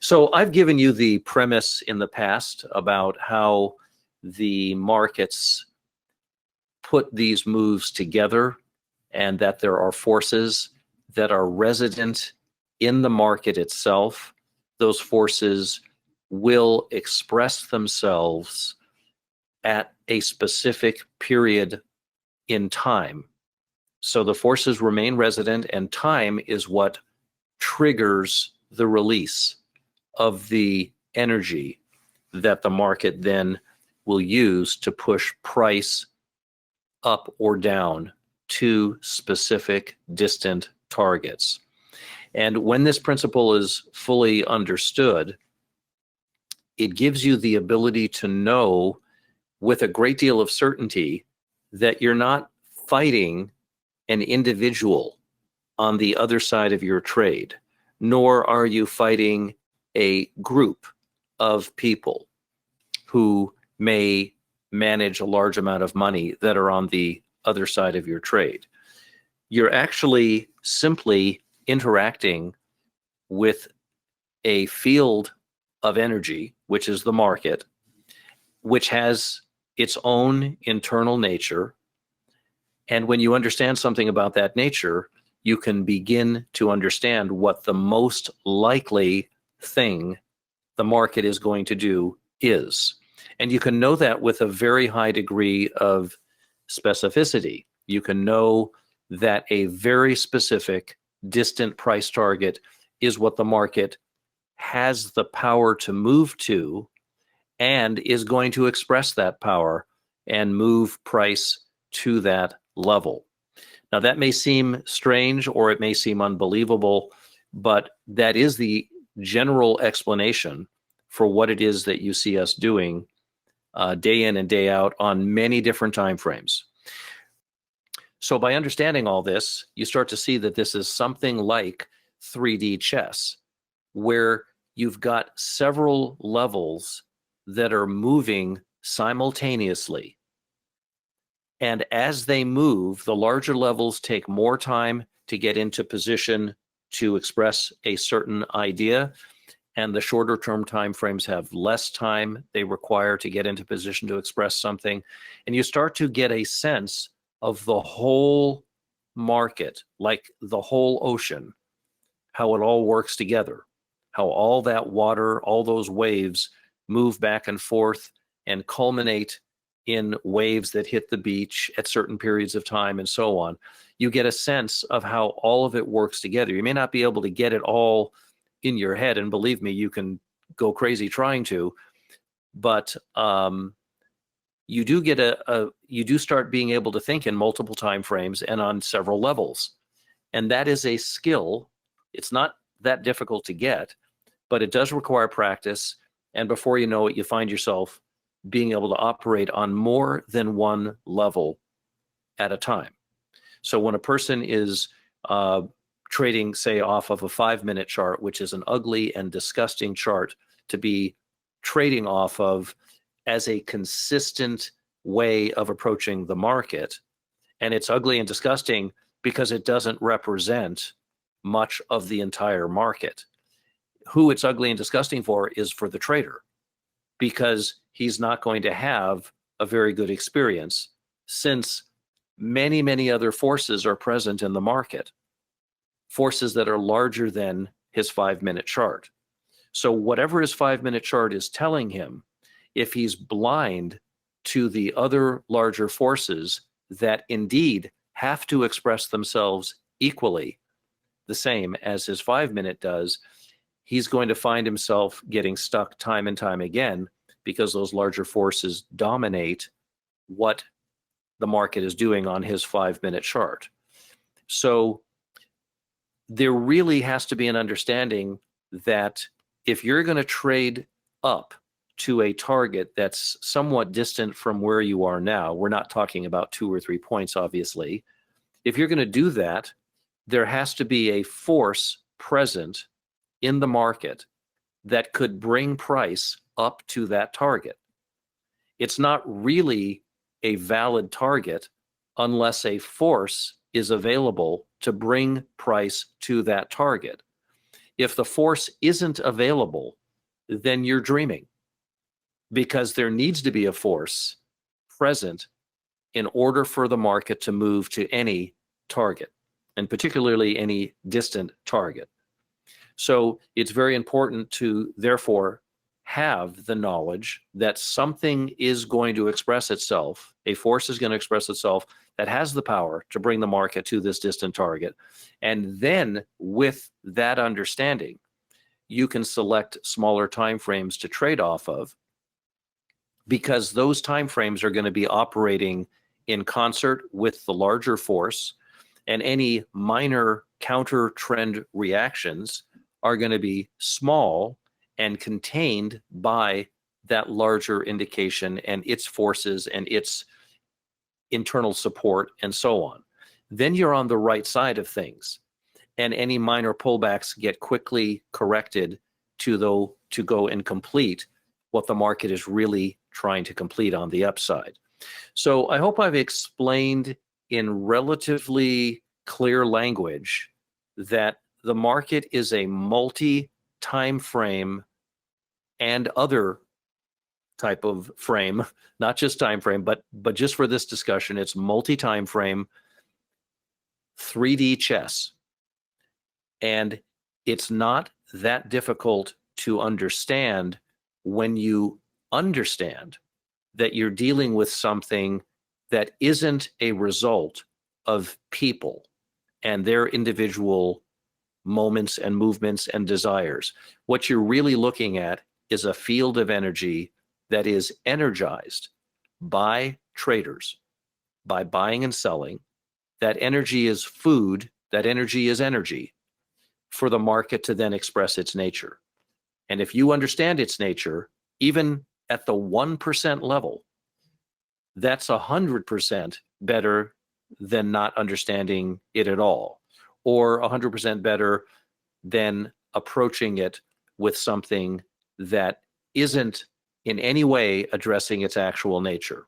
So I've given you the premise in the past about how the markets put these moves together and that there are forces that are resident in the market itself. Those forces will express themselves at a specific period in time. So the forces remain resident, and time is what triggers the release of the energy that the market then will use to push price up or down to specific distant targets. And when this principle is fully understood, it gives you the ability to know with a great deal of certainty that you're not fighting an individual on the other side of your trade, nor are you fighting a group of people who may manage a large amount of money that are on the other side of your trade. You're actually simply interacting with a field of energy, which is the market, which has its own internal nature. And when you understand something about that nature, you can begin to understand what the most likely thing the market is going to do is. And you can know that with a very high degree of specificity. You can know that a very specific distant price target is what the market has the power to move to and is going to express that power and move price to that level. Now, that may seem strange or it may seem unbelievable, but that is the general explanation for what it is that you see us doing day in and day out on many different time frames. So by understanding all this, you start to see that this is something like 3D chess, where you've got several levels that are moving simultaneously. And as they move, the larger levels take more time to get into position to express a certain idea, and the shorter term time frames have less time they require to get into position to express something. And you start to get a sense of the whole market, like the whole ocean, how it all works together, how all that water, all those waves move back and forth and culminate in waves that hit the beach at certain periods of time and so on. You get a sense of how all of it works together. You may not be able to get it all in your head, and believe me, you can go crazy trying to, but you do get you do start being able to think in multiple time frames and on several levels. And that is a skill. It's not that difficult to get, but it does require practice. And before you know it, you find yourself being able to operate on more than one level at a time. So when a person is trading, say, off of a 5-minute chart, which is an ugly and disgusting chart to be trading off of as a consistent way of approaching the market, and it's ugly and disgusting because it doesn't represent much of the entire market. Who it's ugly and disgusting for is for the trader, because he's not going to have a very good experience, since many, many other forces are present in the market, forces that are larger than his 5-minute chart. So whatever his 5-minute chart is telling him, if he's blind to the other larger forces that indeed have to express themselves equally the same as his 5-minute does, he's going to find himself getting stuck time and time again, because those larger forces dominate what the market is doing on his 5-minute chart. So there really has to be an understanding that if you're going to trade up to a target that's somewhat distant from where you are now, we're not talking about 2 or 3 points, obviously. If you're going to do that, there has to be a force present in the market that could bring price up to that target. It's not really a valid target unless a force is available to bring price to that target. If the force isn't available, then you're dreaming, because there needs to be a force present in order for the market to move to any target, and particularly any distant target. So it's very important to therefore have the knowledge that something is going to express itself, a force is going to express itself that has the power to bring the market to this distant target. And then with that understanding, you can select smaller time frames to trade off of, because those time frames are going to be operating in concert with the larger force, and any minor counter trend reactions are going to be small and contained by that larger indication and its forces and its internal support and so on. Then you're on the right side of things, and any minor pullbacks get quickly corrected to go and complete what the market is really trying to complete on the upside. So I hope I've explained in relatively clear language that the market is a multi-time frame and other type of frame, not just time frame, but just for this discussion, it's multi-time frame 3D chess. And it's not that difficult to understand when you understand that you're dealing with something that isn't a result of people and their individual moments and movements and desires. What you're really looking at is a field of energy that is energized by traders, by buying and selling. That energy is food, that energy is energy for the market to then express its nature. And if you understand its nature, even at the 1% level, that's 100% better than not understanding it at all, or 100% better than approaching it with something that isn't in any way addressing its actual nature.